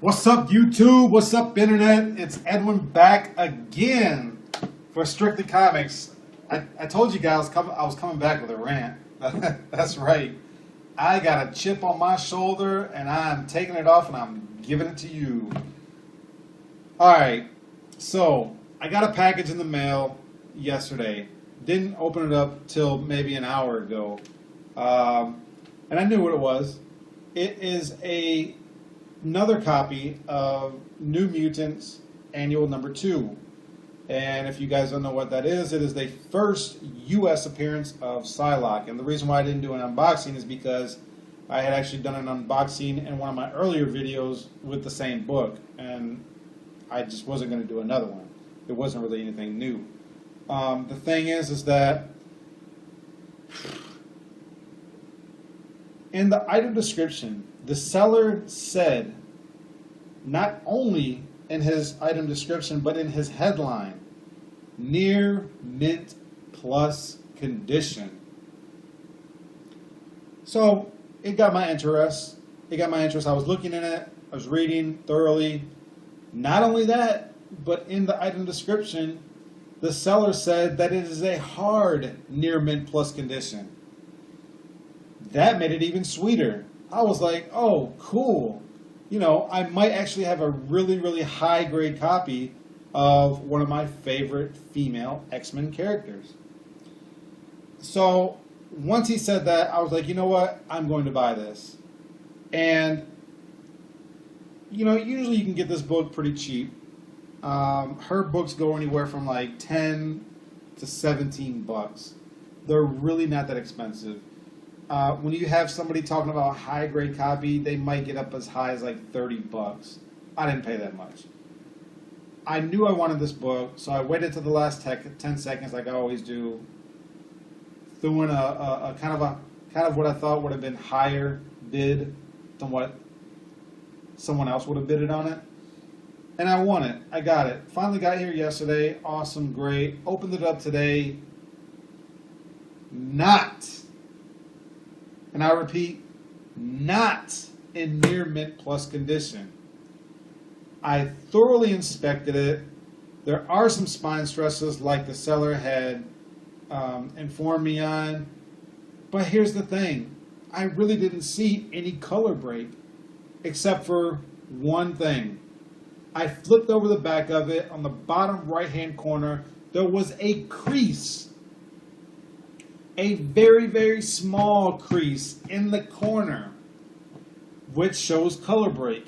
What's up, YouTube? What's up, Internet? It's Edwin back again for Strictly Comics. I told you guys I was coming back with a rant. That's right. I got a chip on my shoulder, and I'm taking it off, and I'm giving it to you. Alright, so I got a package in the mail yesterday. Didn't open it up till maybe an hour ago. And I knew what it was. It is another copy of New Mutants Annual number 2. And if you guys don't know what that is, it is the first U.S. appearance of Psylocke. And the reason why I didn't do an unboxing is because I had actually done an unboxing in one of my earlier videos with the same book. And I just wasn't going to do another one. It wasn't really anything new. The thing is that in the item description, the seller said, not only in his item description, but in his headline, near mint plus condition. So it got my interest. I was looking at it. I was reading thoroughly. Not only that, but in the item description, the seller said that it is a hard near mint plus condition. That made it even sweeter. I was like, oh, cool. You know, I might actually have a really, really high grade copy of one of my favorite female X-Men characters. So once he said that, I was like, you know what? I'm going to buy this. And, you know, usually you can get this book pretty cheap. Her books go anywhere from like 10 to 17 bucks. They're really not that expensive. When you have somebody talking about a high grade copy, they might get up as high as like 30 bucks. I didn't pay that much. I knew I wanted this book, so I waited till the last 10 seconds like I always do. Threw in a kind of what I thought would have been higher bid than what someone else would have bidded on it. And I won it. I got it. Finally got here yesterday. Awesome, great. Opened it up today. Not, and I repeat, not in near mint plus condition. I thoroughly inspected it. There are some spine stresses like the seller had informed me on. But here's the thing. I really didn't see any color break except for one thing. I flipped over the back of it. On the bottom right-hand corner, there was a crease. A very, very small crease in the corner, which shows color break.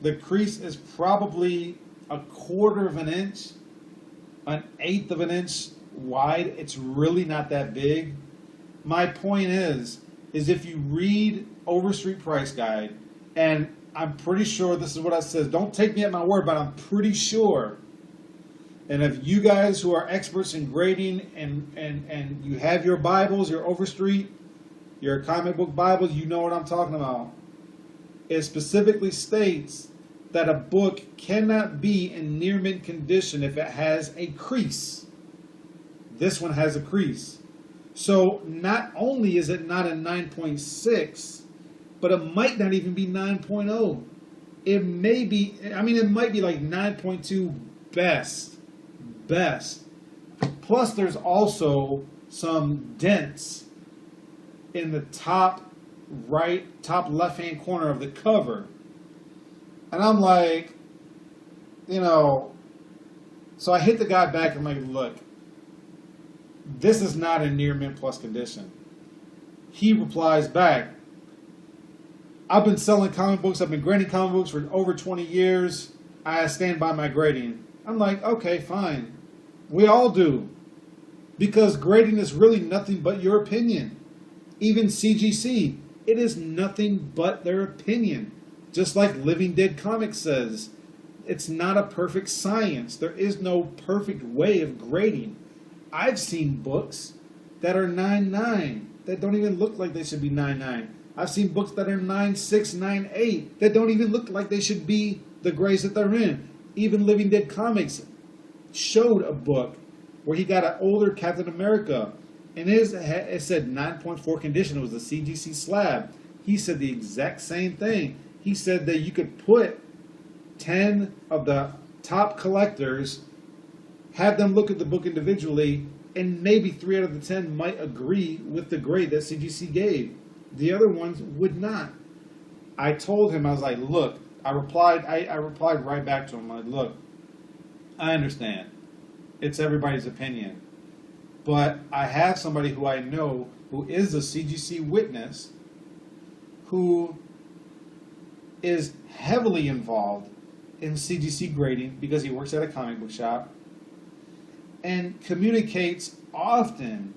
The crease is probably 1/4 of an inch, 1/8 of an inch wide. It's really not that big. My point is if you read Overstreet Price Guide, and I'm pretty sure this is what it says. Don't take me at my word, but I'm pretty sure. And if you guys who are experts in grading and you have your Bibles, your Overstreet, your comic book Bibles, you know what I'm talking about. It specifically states that a book cannot be in near mint condition if it has a crease. This one has a crease. So not only is it not a 9.6, but it might not even be 9.0. It may be, it might be like 9.2 best. Plus there's also some dents in the top left hand corner of the cover. And I'm like, you know, so I hit the guy back and I'm like, look, this is not in near mint plus condition. He replies back, I've been selling comic books, I've been grading comic books for over 20 years. I stand by my grading. I'm like, okay, fine. We all do. Because grading is really nothing but your opinion. Even CGC, it is nothing but their opinion. Just like Living Dead Comics says, it's not a perfect science. There is no perfect way of grading. I've seen books that are 9.9 that don't even look like they should be 9.9. I've seen books that are 9.6, 9.8 that don't even look like they should be the grades that they're in. Even Living Dead Comics showed a book where he got an older Captain America, and it said 9.4 condition. It was a CGC slab. He said the exact same thing. He said that you could put 10 of the top collectors, have them look at the book individually, and maybe 3 out of the 10 might agree with the grade that CGC gave. The other ones would not. I told him, I was like, look, I replied right back to him. I'm like, look, I understand. It's everybody's opinion. But I have somebody who I know who is a CGC witness who is heavily involved in CGC grading because he works at a comic book shop and communicates often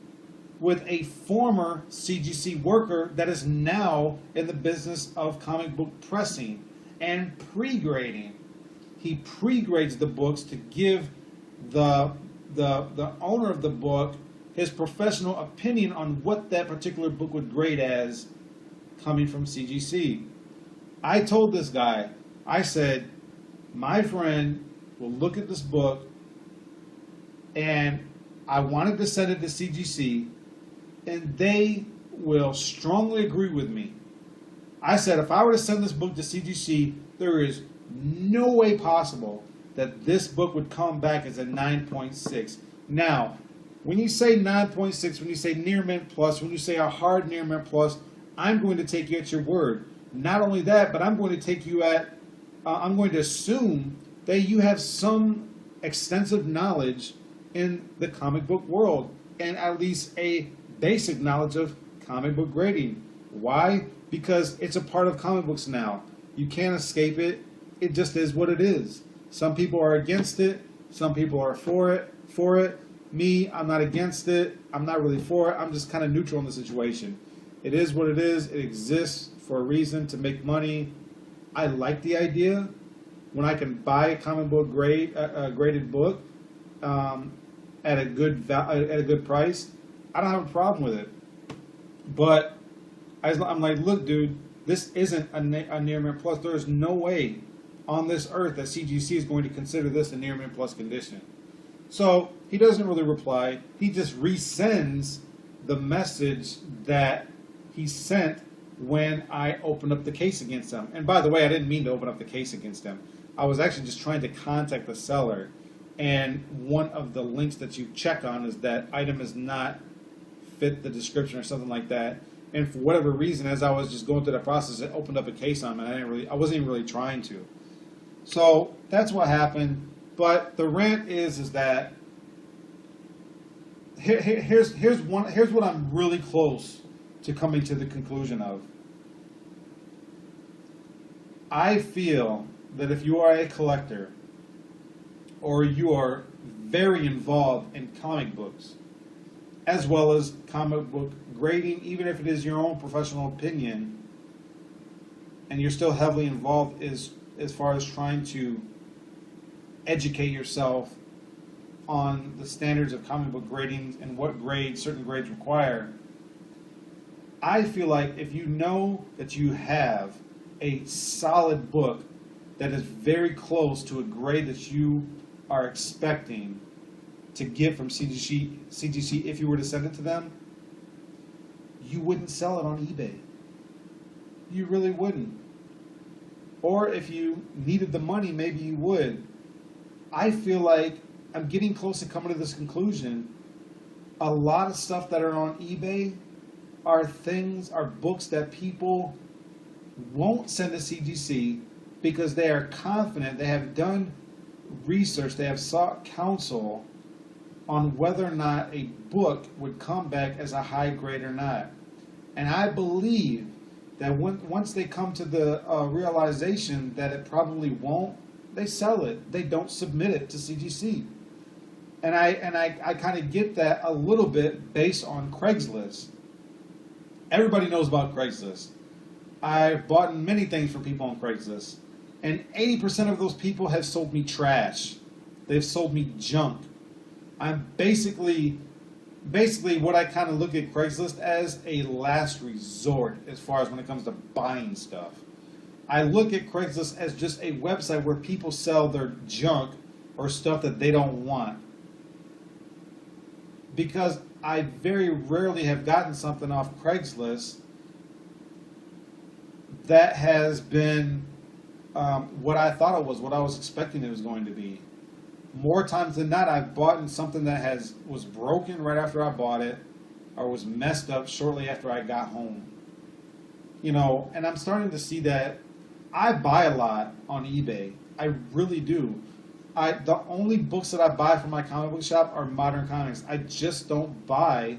with a former CGC worker that is now in the business of comic book pressing and pre-grading. He pre-grades the books to give the owner of the book his professional opinion on what that particular book would grade as coming from CGC. I told this guy, I said, my friend will look at this book, and I wanted to send it to CGC, and they will strongly agree with me. I said, if I were to send this book to CGC, there is no way possible that this book would come back as a 9.6. Now, when you say 9.6, when you say near mint plus, when you say a hard near mint plus, I'm going to take you at your word. Not only that, but I'm going to take you at, I'm going to assume that you have some extensive knowledge in the comic book world, and at least a basic knowledge of comic book grading. Why? Because it's a part of comic books now. You can't escape it. It just is what it is. Some people are against it. Some people are for it. Me, I'm not against it. I'm not really for it. I'm just kind of neutral in the situation. It is what it is. It exists for a reason, to make money. I like the idea when I can buy a comic book graded book at a good price. I don't have a problem with it. But I'm like, look, dude, this isn't a near mint plus. There is no way on this earth that CGC is going to consider this a near mint plus condition. So he doesn't really reply. He just resends the message that he sent when I opened up the case against him. And by the way, I didn't mean to open up the case against him. I was actually just trying to contact the seller. And one of the links that you check on is that item is not fit the description or something like that. And for whatever reason, as I was just going through the process, it opened up a case on him, and I wasn't even really trying to. So that's what happened. But the rant is that here's what I'm really close to coming to the conclusion of. I feel that if you are a collector or you are very involved in comic books, as well as comic book grading, even if it is your own professional opinion, and you're still heavily involved as far as trying to educate yourself on the standards of comic book grading and what grades certain grades require, I feel like if you know that you have a solid book that is very close to a grade that you are expecting to get from CGC, if you were to send it to them, you wouldn't sell it on eBay. You really wouldn't. Or if you needed the money, maybe you would. I feel like I'm getting close to coming to this conclusion. A lot of stuff that are on eBay are books that people won't send to CGC because they are confident, they have done research, they have sought counsel on whether or not a book would come back as a high grade or not. And I believe that once they come to the realization that it probably won't, they sell it. They don't submit it to CGC. And I kind of get that a little bit based on Craigslist. Everybody knows about Craigslist. I've bought many things from people on Craigslist. And 80% of those people have sold me trash. They've sold me junk. I'm basically what I kind of look at Craigslist as a last resort as far as when it comes to buying stuff. I look at Craigslist as just a website where people sell their junk or stuff that they don't want. Because I very rarely have gotten something off Craigslist that has been what I thought it was, what I was expecting it was going to be. More times than not, I've bought something that was broken right after I bought it, or was messed up shortly after I got home. You know, and I'm starting to see that I buy a lot on eBay. I really do. The only books that I buy from my comic book shop are modern comics. I just don't buy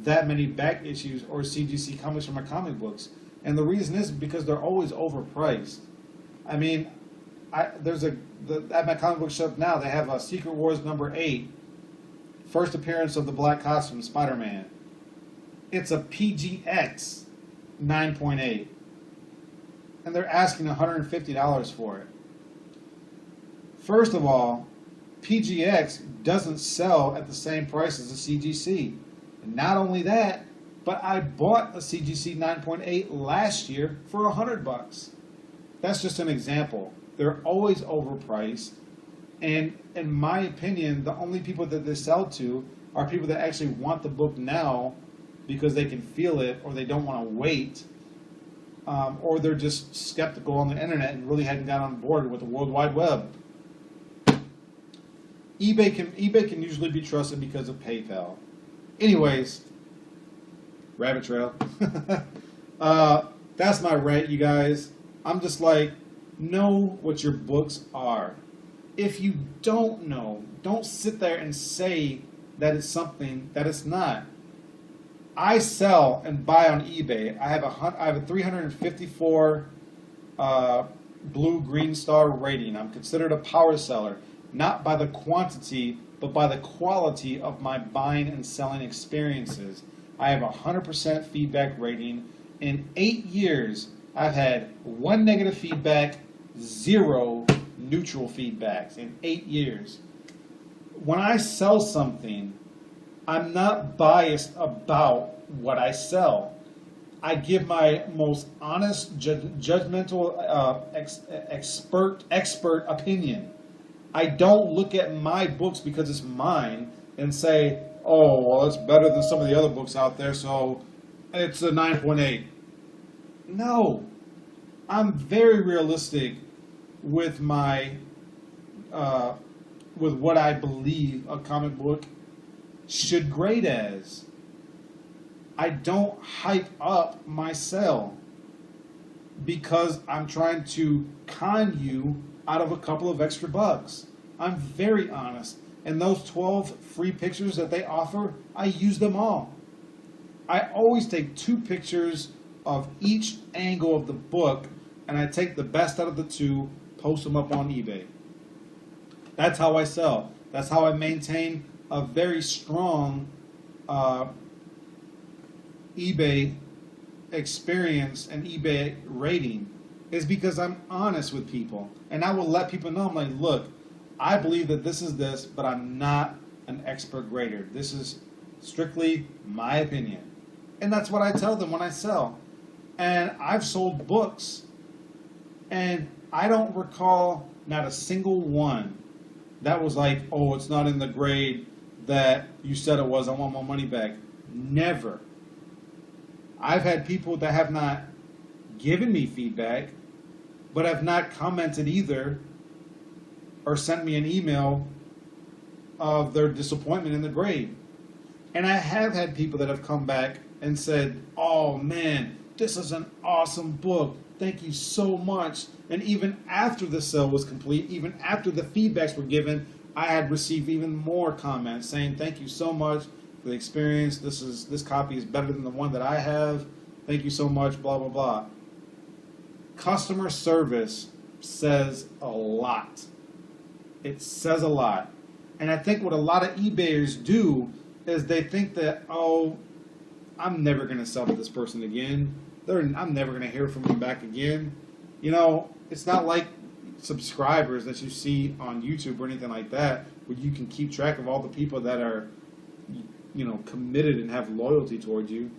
that many back issues or CGC comics from my comic books. And the reason is because they're always overpriced. I mean, at my comic book shop now, they have a Secret Wars #8, first appearance of the black costume, Spider-Man. It's a PGX 9.8. And they're asking $150 for it. First of all, PGX doesn't sell at the same price as a CGC. And not only that, but I bought a CGC 9.8 last year for $100. That's just an example. They're always overpriced. And in my opinion, the only people that they sell to are people that actually want the book now because they can feel it, or they don't want to wait, or they're just skeptical on the internet and really hadn't got on board with the World Wide Web. eBay can usually be trusted because of PayPal. Anyways, rabbit trail. That's my rant, you guys. I'm just like, know what your books are. If you don't know, don't sit there and say that it's something that it's not. I sell and buy on eBay. I have a 354 blue green star rating. I'm considered a power seller, not by the quantity, but by the quality of my buying and selling experiences. I have a 100% feedback rating. In 8 years, I've had 1 negative feedback, 0 neutral feedbacks in 8 years. When I sell something, I'm not biased about what I sell. I give my most honest, judgmental, expert opinion. I don't look at my books because it's mine and say, oh, well, it's better than some of the other books out there, so it's a 9.8. No. I'm very realistic with my, with what I believe a comic book should grade as. I don't hype up my sale because I'm trying to con you out of a couple of extra bucks. I'm very honest. And those 12 free pictures that they offer, I use them all. I always take 2 pictures of each angle of the book, and I take the best out of the 2, post them up on eBay. That's how I sell. That's how I maintain a very strong eBay experience and eBay rating, is because I'm honest with people. And I will let people know, I'm like, look, I believe that this is this, but I'm not an expert grader. This is strictly my opinion. And that's what I tell them when I sell. And I've sold books, and I don't recall not a single one that was like, oh, it's not in the grade that you said it was, I want my money back. Never. I've had people that have not given me feedback, but have not commented either, or sent me an email of their disappointment in the grade. And I have had people that have come back and said, oh man, this is an awesome book. Thank you so much. And even after the sale was complete, even after the feedbacks were given, I had received even more comments saying, thank you so much for the experience. This copy is better than the one that I have. Thank you so much, blah, blah, blah. Customer service says a lot. It says a lot. And I think what a lot of eBayers do is they think that, oh, I'm never going to sell to this person again. I'm never going to hear from them back again. You know, it's not like subscribers that you see on YouTube or anything like that, where you can keep track of all the people that are, you know, committed and have loyalty towards you.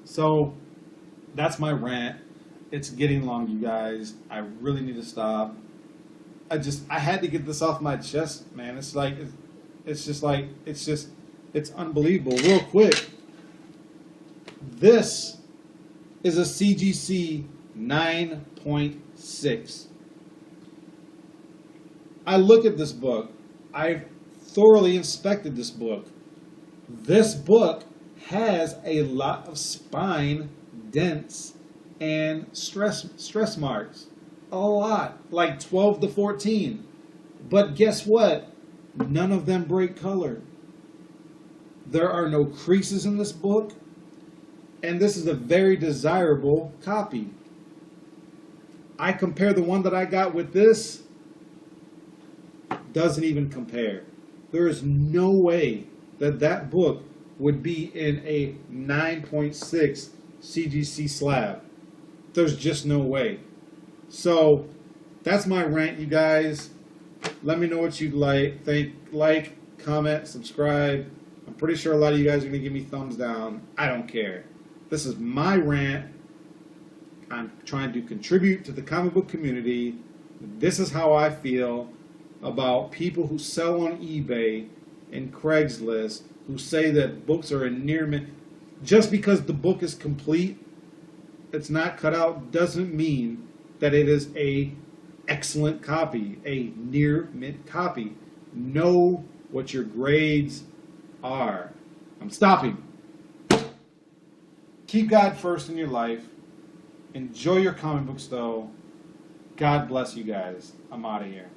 So that's my rant. It's getting long, you guys. I really need to stop. I had to get this off my chest, man. It's unbelievable. Real quick, this is a CGC 9.6. I look at this book. I've thoroughly inspected this book. This book has a lot of spine dents and stress marks. A lot, like 12 to 14. But guess what? None of them break color. There are no creases in this book, and this is a very desirable copy. I compare the one that I got with this, doesn't even compare. There is no way that that book would be in a 9.6 CGC slab. There's just no way. So that's my rant, you guys. Let me know what you'd like. Like, comment, subscribe. I'm pretty sure a lot of you guys are going to give me thumbs down. I don't care. This is my rant. I'm trying to contribute to the comic book community. This is how I feel about people who sell on eBay and Craigslist, who say that books are a near mint. Just because the book is complete, it's not cut out, doesn't mean that it is a excellent copy, a near mint copy. Know what your grades are. I'm stopping. Keep God first in your life. Enjoy your comic books, though. God bless you guys. I'm out of here.